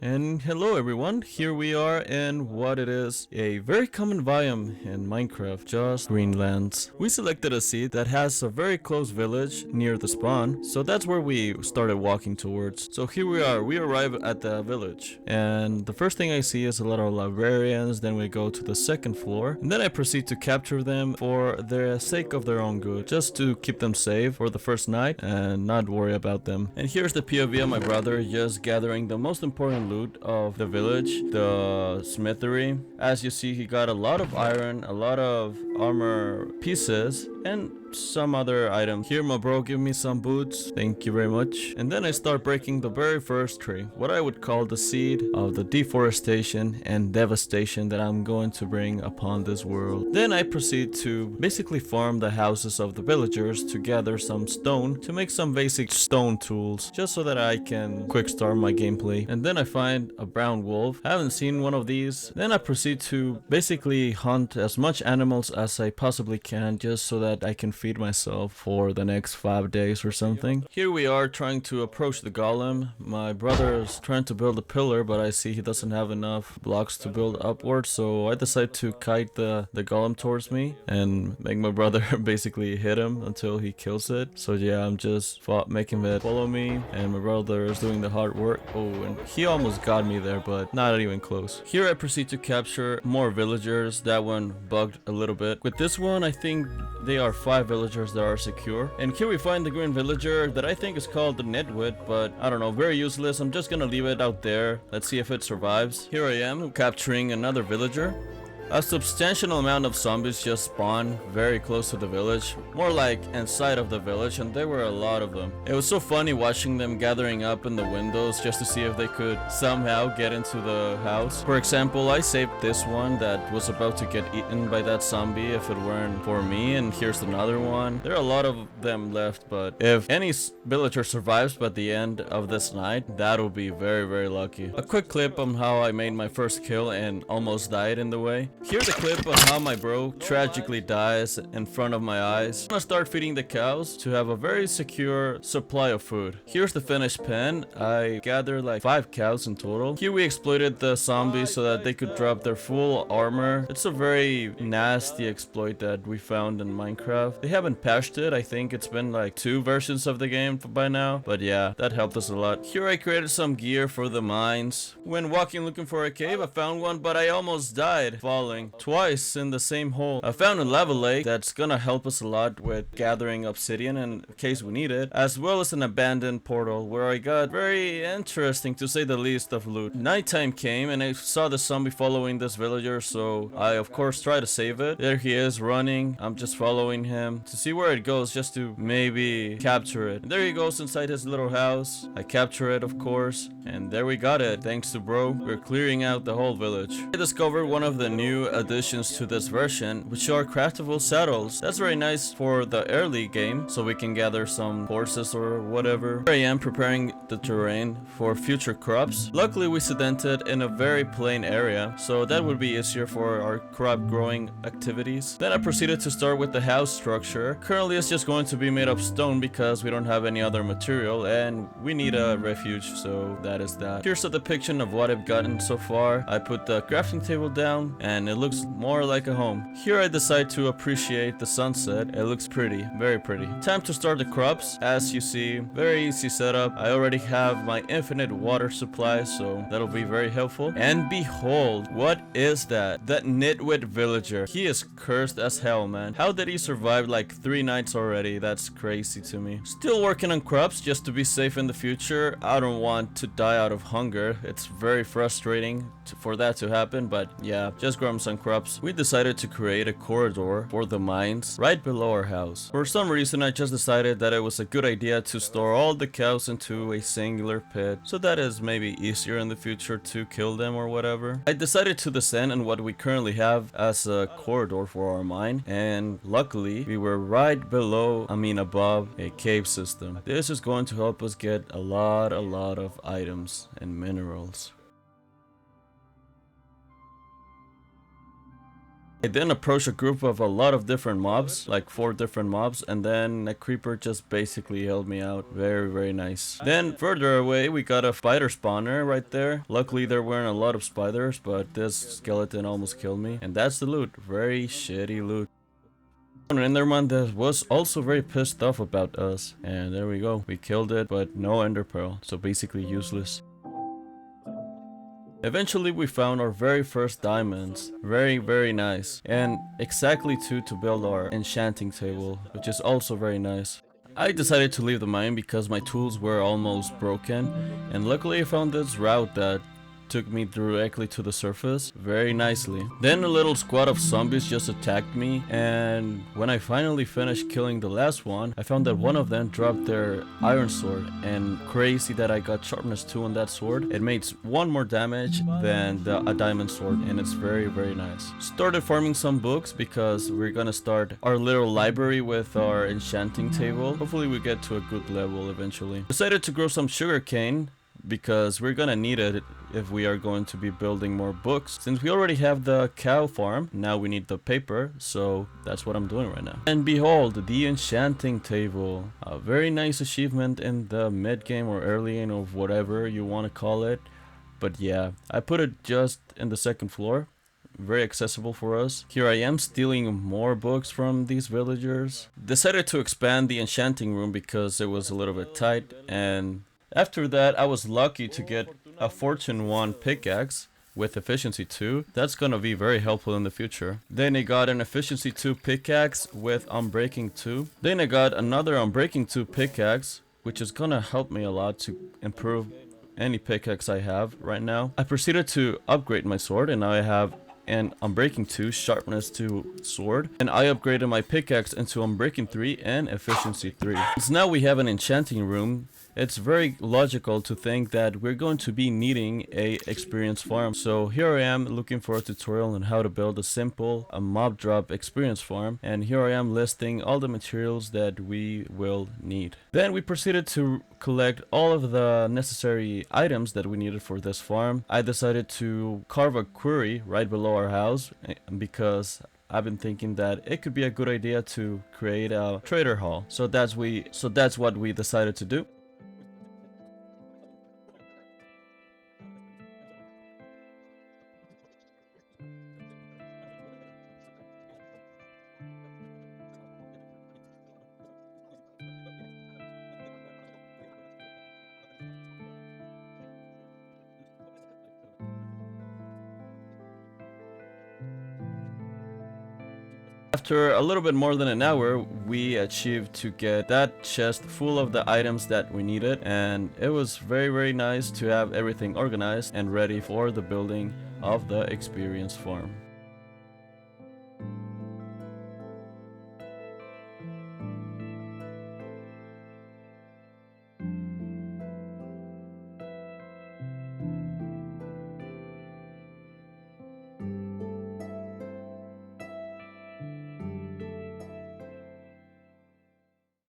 And hello everyone, here we are in what it is a very common biome in Minecraft, just Greenlands. We selected a seed that has a very close village near the spawn, so that's where we started walking towards. So here we are, we arrive at the village, and the first thing I see is a lot of librarians. Then we go to the second floor, and then I proceed to capture them for the sake of their own good, just to keep them safe for the first night and not worry about them. And here's the POV of my brother just gathering the most important loot of the village, the smithery. As you see, he got a lot of iron, a lot of armor pieces, and some other item. Here, my bro, give me some boots. Thank you very much. And then I start breaking the very first tree, what I would call the seed of the deforestation and devastation that I'm going to bring upon this world. Then I proceed to basically farm the houses of the villagers to gather some stone to make some basic stone tools, just so that I can quick start my gameplay. And then I find a brown wolf. I haven't seen one of these. Then I proceed to basically hunt as much animals as I possibly can, just so that I can feed myself for the next 5 days or something. Here we are trying to approach the golem. My brother is trying to build a pillar, but I see he doesn't have enough blocks to build upwards, so I decide to kite the golem towards me and make my brother basically hit him until he kills it. So yeah, I'm just making it follow me, and my brother is doing the hard work. Oh, and he almost got me there, but not even close. Here I proceed to capture more villagers. That one bugged a little bit. With this one, I think they are 5 villagers that are secure. And here we find the green villager that I think is called the Nitwit, but I don't know, very useless. I'm just gonna leave it out there. Let's see if it survives. Here I am capturing another villager. A substantial amount of zombies just spawned very close to the village, more like inside of the village, and there were a lot of them. It was so funny watching them gathering up in the windows just to see if they could somehow get into the house. For example, I saved this one that was about to get eaten by that zombie if it weren't for me, and here's another one. There are a lot of them left, but if any villager survives by the end of this night, that'll be very, very lucky. A quick clip on how I made my first kill and almost died in the way. Here's a clip of how my bro tragically dies in front of my eyes. I'm gonna start feeding the cows to have a very secure supply of food. Here's the finished pen. I gathered like 5 cows in total. Here we exploited the zombies so that they could drop their full armor. It's a very nasty exploit that we found in Minecraft. They haven't patched it. I think it's been like 2 versions of the game by now. But yeah, that helped us a lot. Here I created some gear for the mines. When walking looking for a cave, I found one, but I almost died falling twice in the same hole. I found a lava lake that's gonna help us a lot with gathering obsidian in case we need it, as well as an abandoned portal where I got very interesting, to say the least, of loot. Nighttime came and I saw the zombie following this villager, so I of course tried to save it. There he is running. I'm just following him to see where it goes, just to maybe capture it. And there he goes inside his little house. I capture it, of course, and there we got it. Thanks to bro, we're clearing out the whole village. I discovered one of the new additions to this version, which are craftable saddles. That's very nice for the early game, so we can gather some horses or whatever. Here I am preparing the terrain for future crops. Luckily we sedented in a very plain area, so that would be easier for our crop growing activities. Then I proceeded to start with the house structure. Currently it's just going to be made of stone because we don't have any other material and we need a refuge, so that is that. Here's a depiction of what I've gotten so far. I put the crafting table down and it looks more like a home. Here I decide to appreciate the sunset. It looks pretty, very pretty. Time to start the crops. As you see, very easy setup. I already have my infinite water supply, so that'll be very helpful. And behold, what is that? That nitwit villager. He is cursed as hell, man. How did he survive like 3 nights already? That's crazy to me. Still working on crops just to be safe in the future. I don't want to die out of hunger. It's very frustrating for that to happen, but yeah, just growing some crops. We decided to create a corridor for the mines right below our house. For some reason, I just decided that it was a good idea to store all the cows into a singular pit, so that is maybe easier in the future to kill them or whatever. I decided to descend on what we currently have as a corridor for our mine, and luckily we were right below, above a cave system. This is going to help us get a lot of items and minerals. I then approached a group of a lot of different mobs, like 4 different mobs, and then a creeper just basically held me out. Very nice. Then further away we got a spider spawner right there. Luckily there weren't a lot of spiders, but this skeleton almost killed me. And that's the loot. Very shitty loot. An Enderman that was also very pissed off about us. And there we go. We killed it, but no ender pearl. So basically useless. Eventually we found our very first diamonds. Very nice. And exactly 2 to build our enchanting table, which is also very nice. I decided to leave the mine because my tools were almost broken, and luckily I found this route that took me directly to the surface very nicely. Then a little squad of zombies just attacked me, and when I finally finished killing the last one, I found that one of them dropped their iron sword, and crazy that I got sharpness 2 on that sword. It makes 1 more damage than a diamond sword, and it's very nice. Started farming some books because we're gonna start our little library with our enchanting table. Hopefully we get to a good level eventually. Decided to grow some sugarcane because we're gonna need it if we are going to be building more books. Since we already have the cow farm, now we need the paper, so that's what I'm doing right now. And behold, the enchanting table. A very nice achievement in the mid game or early game or whatever you want to call it. But yeah, I put it just in the 2nd floor. Very accessible for us. Here I am stealing more books from these villagers. Decided to expand the enchanting room because it was a little bit tight, and after that, I was lucky to get a Fortune 1 pickaxe with efficiency 2. That's gonna be very helpful in the future. Then I got an efficiency 2 pickaxe with unbreaking 2. Then I got another unbreaking 2 pickaxe, which is gonna help me a lot to improve any pickaxe I have right now. I proceeded to upgrade my sword, and now I have an unbreaking 2 sharpness 2 sword, and I upgraded my pickaxe into unbreaking 3 and efficiency 3. So now we have an enchanting room. It's very logical to think that we're going to be needing a experience farm. So here I am looking for a tutorial on how to build a simple mob drop experience farm, and here I am listing all the materials that we will need. Then we proceeded to collect all of the necessary items that we needed for this farm. I decided to carve a quarry right below our house because I've been thinking that it could be a good idea to create a trader hall. So that's what we decided to do. After a little bit more than an hour, we achieved to get that chest full of the items that we needed, and it was very nice to have everything organized and ready for the building of the experience farm.